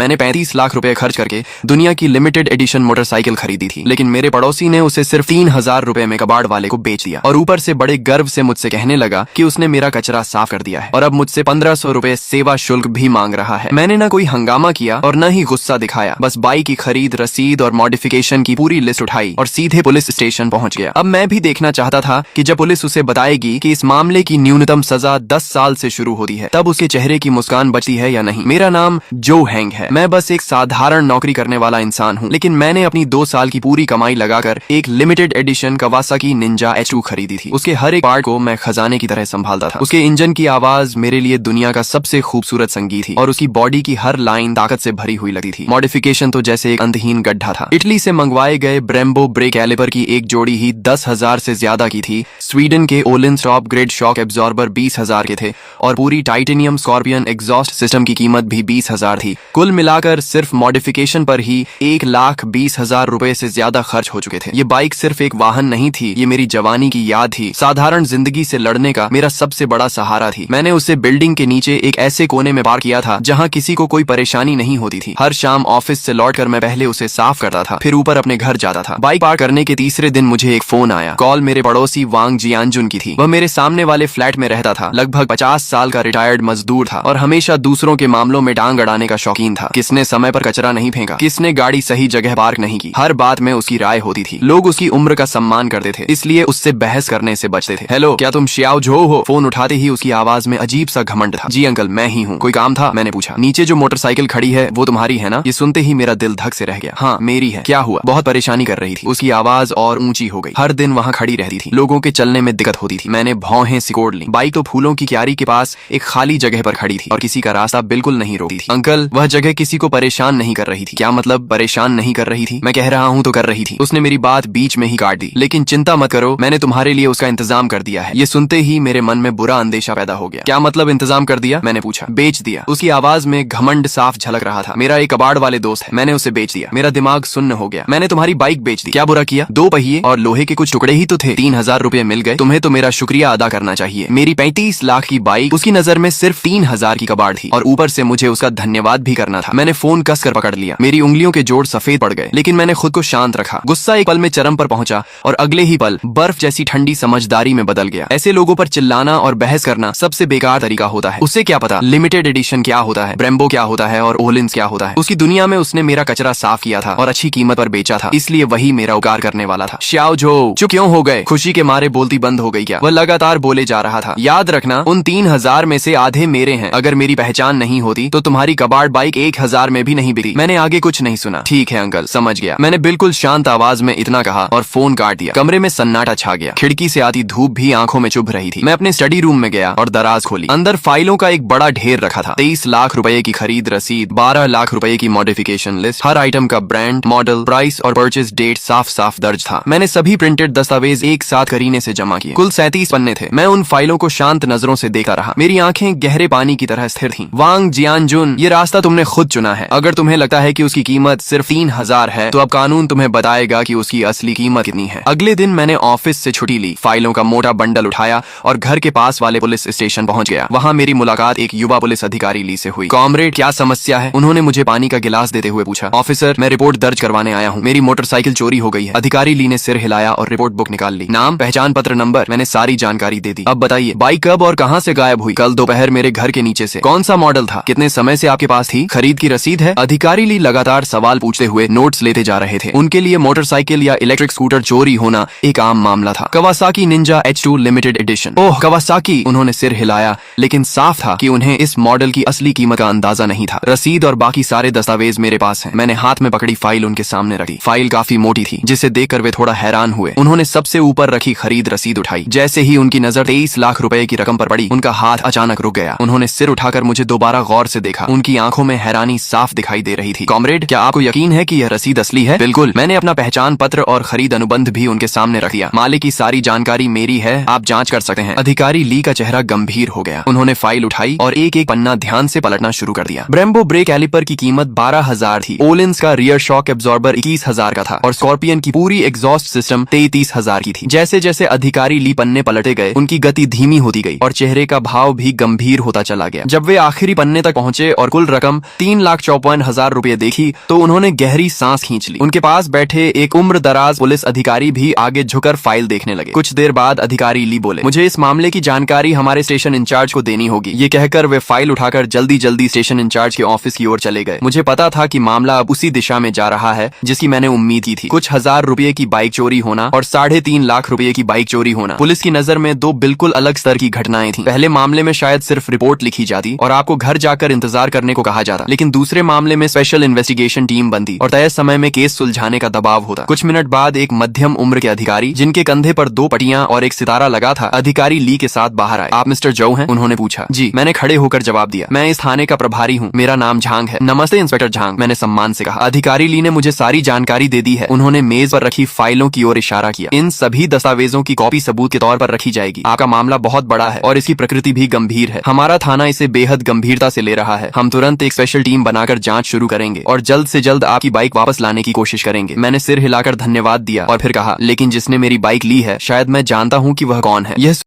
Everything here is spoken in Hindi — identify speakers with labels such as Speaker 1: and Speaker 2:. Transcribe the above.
Speaker 1: मैंने 35 लाख रुपए खर्च करके दुनिया की लिमिटेड एडिशन मोटरसाइकिल खरीदी थी, लेकिन मेरे पड़ोसी ने उसे सिर्फ 3,000 रुपए में कबाड़ वाले को बेच दिया और ऊपर से बड़े गर्व से मुझसे कहने लगा कि उसने मेरा कचरा साफ कर दिया है और अब मुझसे 1500 रुपए सेवा शुल्क भी मांग रहा है। मैंने ना कोई हंगामा किया और न ही गुस्सा दिखाया, बस बाइक की खरीद, रसीद और मॉडिफिकेशन की पूरी लिस्ट उठाई और सीधे पुलिस स्टेशन पहुंच गया। अब मैं भी देखना चाहता था कि जब पुलिस उसे बताएगी कि इस मामले की न्यूनतम सजा 10 साल से शुरू होती है, तब उसके चेहरे की मुस्कान बचती है या नहीं। मेरा नाम जो हैंग है, मैं बस एक साधारण नौकरी करने वाला इंसान हूँ, लेकिन मैंने अपनी 2 साल की पूरी कमाई लगाकर एक limited edition Kawasaki Ninja H2 खरीदी थी। उसके हर एक पार्ट को मैं खजाने की तरह संभालता था। उसके इंजन की आवाज मेरे लिए दुनिया का सबसे खूबसूरत संगीत थी और उसकी बॉडी की हर लाइन ताकत से भरी हुई लगती थी। मॉडिफिकेशन तो जैसे एक अंतहीन गड्ढा था। इटली से मंगवाए गए ब्रेम्बो ब्रेक कैलिपर की एक जोड़ी ही 10,000 से ज्यादा की थी। स्वीडन के ओलिंस टॉप ग्रेड शॉक एब्जॉर्बर 20,000 के थे और पूरी टाइटेनियम स्कॉर्पियन एग्जॉस्ट सिस्टम की कीमत भी 20,000 थी। कुल मिलाकर सिर्फ मॉडिफिकेशन पर ही 1,20,000 रुपए से ज्यादा खर्च हो चुके थे। ये बाइक सिर्फ एक वाहन नहीं थी, ये मेरी जवानी की याद थी, साधारण जिंदगी से लड़ने का मेरा सबसे बड़ा सहारा थी। मैंने उसे बिल्डिंग के नीचे एक ऐसे कोने में पार्क किया था जहां किसी को कोई परेशानी नहीं होती थी। हर शाम ऑफिस से लौटकर मैं पहले उसे साफ करता था, फिर ऊपर अपने घर जाता था। बाइक पार्क करने के तीसरे दिन मुझे एक फोन आया। कॉल मेरे पड़ोसी वांग जियानजुन की थी। वह मेरे सामने वाले फ्लैट में रहता था। लगभग 50 साल का रिटायर्ड मजदूर था और हमेशा दूसरों के मामलों में टांग अड़ाने का शौकीन था। किसने समय पर कचरा नहीं फेंका, किसने गाड़ी सही जगह पार्क नहीं की, हर बात में उसकी राय होती थी। लोग उसकी उम्र का सम्मान करते थे, इसलिए उससे बहस करने से बचते थे। हेलो, क्या तुम श्याओ झो हो? फोन उठाते ही उसकी आवाज में अजीब सा घमंड था। जी अंकल, मैं ही हूँ। कोई काम था? मैंने पूछा। नीचे जो मोटरसाइकिल खड़ी है वो तुम्हारी है ना? ये सुनते ही मेरा दिल धक से रह गया। हाँ, मेरी है। क्या हुआ? बहुत परेशानी कर रही थी। उसकी आवाज और ऊंची हो गई। हर दिन वहाँ खड़ी रहती थी, लोगों के चलने में दिक्कत होती थी। मैंने भौहें सिकोड़ ली। बाइक तो फूलों की क्यारी के पास एक खाली जगह पर खड़ी थी और किसी का रास्ता बिल्कुल नहीं रोकती थी। अंकल, वह जगह किसी को परेशान नहीं कर रही थी। क्या मतलब परेशान नहीं कर रही थी? मैं कह रहा हूँ तो कर रही थी। उसने मेरी बात बीच में ही काट दी। लेकिन चिंता मत करो, मैंने तुम्हारे लिए उसका इंतजाम कर दिया है। ये सुनते ही मेरे मन में बुरा अंदेशा पैदा हो गया। क्या मतलब इंतजाम कर दिया? मैंने पूछा। बेच दिया। उसकी आवाज में घमंड साफ झलक रहा था। मेरा एक कबाड़ वाले दोस्त है, मैंने उसे बेच दिया। मेरा दिमाग सुन्न हो गया। मैंने तुम्हारी बाइक बेच दी। क्या बुरा किया? 2 पहिए और लोहे के कुछ टुकड़े ही तो थे। 3,000 रुपए मिल गए। तुम्हें तो मेरा शुक्रिया अदा करना चाहिए। मेरी 35 लाख की बाइक उसकी नजर में सिर्फ 3,000 की कबाड़ थी और ऊपर से मुझे उसका धन्यवाद भी करना था। मैंने फोन कसकर पकड़ लिया। मेरी उंगलियों के जोड़ सफेद पड़ गए, लेकिन मैंने खुद को शांत रखा। गुस्सा एक पल में चरम पर पहुंचा और अगले ही पल बर्फ जैसी ठंडी समझदारी में बदल गया। ऐसे लोगों पर चिल्लाना और बहस करना सबसे बेकार तरीका होता है। उसे क्या पता लिमिटेड एडिशन क्या होता है, ब्रेम्बो क्या होता है और ओलिंस क्या होता है। उसकी दुनिया में उसने मेरा कचरा साफ किया था और अच्छी कीमत पर बेचा था, इसलिए वही मेरा उपकार करने वाला था। श्याओ झो, चुप क्यों हो गए? खुशी के मारे बोलती बंद हो गई क्या? वह लगातार बोले जा रहा था। याद रखना, उन 3,000 में से आधे मेरे हैं। अगर मेरी पहचान नहीं होती तो तुम्हारी कबाड़ बाइक 1,000 में भी नहीं बिकी। मैंने आगे कुछ नहीं सुना। ठीक है अंकल, समझ गया। मैंने बिल्कुल शांत आवाज में इतना कहा और फोन काट दिया। कमरे में सन्नाटा छा गया। खिड़की से आती धूप भी आंखों में चुभ रही थी। मैं अपने स्टडी रूम में गया और दराज खोली। अंदर फाइलों का एक बड़ा ढेर रखा था। 23 लाख रुपए की खरीद रसीद, 12 लाख रुपए की मॉडिफिकेशन लिस्ट, हर आइटम का ब्रांड, मॉडल, प्राइस और परचेज डेट साफ साफ दर्ज था। मैंने सभी प्रिंटेड दस्तावेज एक साथ करीने से जमा किए। कुल 37 पन्ने थे। मैं उन फाइलों को शांत नजरों से देखता रहा। मेरी आंखें गहरे पानी की तरह स्थिर थीं। वांग जियानजुन, ये रास्ता तुमने खुद चुना है। अगर तुम्हें लगता है कि उसकी कीमत सिर्फ 3,000 है, तो अब कानून तुम्हें बताएगा कि उसकी असली कीमत कितनी है। अगले दिन मैंने ऑफिस से छुट्टी ली, फाइलों का मोटा बंडल उठाया और घर के पास वाले पुलिस स्टेशन पहुंच गया। वहां मेरी मुलाकात एक युवा पुलिस अधिकारी ली से हुई। कॉमरेड, क्या समस्या है? उन्होंने मुझे पानी का गिलास देते हुए पूछा। ऑफिसर, मैं रिपोर्ट दर्ज करवाने आया हूँ। मेरी मोटरसाइकिल चोरी हो गई है। अधिकारी ली ने सिर हिलाया और रिपोर्ट बुक निकाल ली। नाम, पहचान पत्र नंबर, मैंने सारी जानकारी दे दी। अब बताइए, बाइक कब और कहां से गायब हुई? कल दोपहर मेरे घर के नीचे से। कौन सा मॉडल था? कितने समय से आपके पास थी? खरीद की रसीद है? अधिकारी ली लगातार सवाल पूछते हुए नोट्स लेते जा रहे थे। उनके लिए मोटरसाइकिल या इलेक्ट्रिक स्कूटर चोरी होना एक आम मामला था। Kawasaki Ninja H2 limited edition. Oh Kawasaki, उन्होंने सिर हिलाया, लेकिन साफ था कि उन्हें इस मॉडल की असली कीमत का अंदाजा नहीं था। रसीद और बाकी सारे दस्तावेज मेरे पास हैं। मैंने हाथ में पकड़ी फाइल उनके सामने रखी। फाइल काफी मोटी थी, जिसे देखकर वे थोड़ा हैरान हुए। उन्होंने सबसे ऊपर रखी खरीद रसीद उठाई। जैसे ही उनकी नजर 23 लाख रुपए की रकम पर पड़ी, उनका हाथ अचानक रुक गया। उन्होंने सिर उठाकर मुझे दोबारा गौर से देखा। उनकी आंखों में हैरानी साफ दिखाई दे रही थी। कॉमरेड, क्या आपको यकीन है कि यह रसीद असली है? बिल्कुल। मैंने अपना पहचान पत्र और खरीद अनुबंध भी उनके सामने रख दिया। मालिक की सारी जानकारी मेरी है, आप जांच कर सकते हैं। अधिकारी ली का चेहरा गंभीर हो गया। उन्होंने फाइल उठाई और एक एक पन्ना ध्यान से पलटना शुरू कर दिया। ब्रेम्बो ब्रेक कैलिपर की कीमत 12,000 थी। ओलिंस का रियर शॉक एब्जॉर्बर 21,000 का था और स्कॉर्पियन की पूरी एग्जॉस्ट सिस्टम 33,000 की थी। जैसे जैसे अधिकारी ली पन्ने पलटे गए, उनकी गति धीमी होती गई और चेहरे का भाव भी गंभीर होता चला गया। जब वे आखिरी पन्ने तक पहुंचे और कुल रकम 3,54,000 रुपए देखी तो उन्होंने गहरी सांस खींच ली। उनके पास बैठे एक उम्र दराज पुलिस अधिकारी भी आगे झुककर फाइल देखने लगे। कुछ देर बाद अधिकारी ली बोले, मुझे इस मामले की जानकारी हमारे स्टेशन इंचार्ज को देनी होगी। ये कहकर वे फाइल उठाकर जल्दी जल्दी स्टेशन इंचार्ज के ऑफिस की ओर चले गए। मुझे पता था कि मामला अब उसी दिशा में जा रहा है जिसकी मैंने उम्मीद की थी। कुछ हजार रुपए की बाइक चोरी होना और 3.5 लाख रुपए की बाइक चोरी होना पुलिस की नजर में दो बिल्कुल अलग स्तर की घटनाएं थी। पहले मामले में शायद सिर्फ रिपोर्ट लिखी जाती और आपको घर जाकर इंतजार करने को कहा जाता, लेकिन दूसरे मामले में स्पेशल इन्वेस्टिगेशन टीम बनती और तय समय में केस सुलझाने का दबाव होता। कुछ मिनट बाद एक मध्यम उम्र के अधिकारी जिनके कंधे पर 2 पट्टियां और एक सितारा लगा था, अधिकारी ली के साथ बाहर आए। आप मिस्टर जो हैं? उन्होंने पूछा। जी, मैंने खड़े होकर जवाब दिया। मैं इस थाने का प्रभारी हूँ, मेरा नाम झांग है। नमस्ते इंस्पेक्टर झांग, मैंने सम्मान से कहा। अधिकारी ली ने मुझे सारी जानकारी दे दी है। उन्होंने मेज पर रखी फाइलों की ओर इशारा किया। इन सभी दस्तावेजों की कॉपी सबूत के तौर पर रखी जाएगी। आपका मामला बहुत बड़ा है और इसकी प्रकृति भी गंभीर है। हमारा थाना इसे बेहद गंभीरता से ले रहा है। हम तुरंत एक स्पेशल टीम बनाकर जांच शुरू करेंगे और जल्द से जल्द आपकी बाइक वापस लाने की कोशिश करेंगे। मैंने सिर हिलाकर धन्यवाद दिया और फिर कहा, लेकिन जिसने मेरी बाइक ली है शायद मैं जानता हूँ कि वह कौन है। यह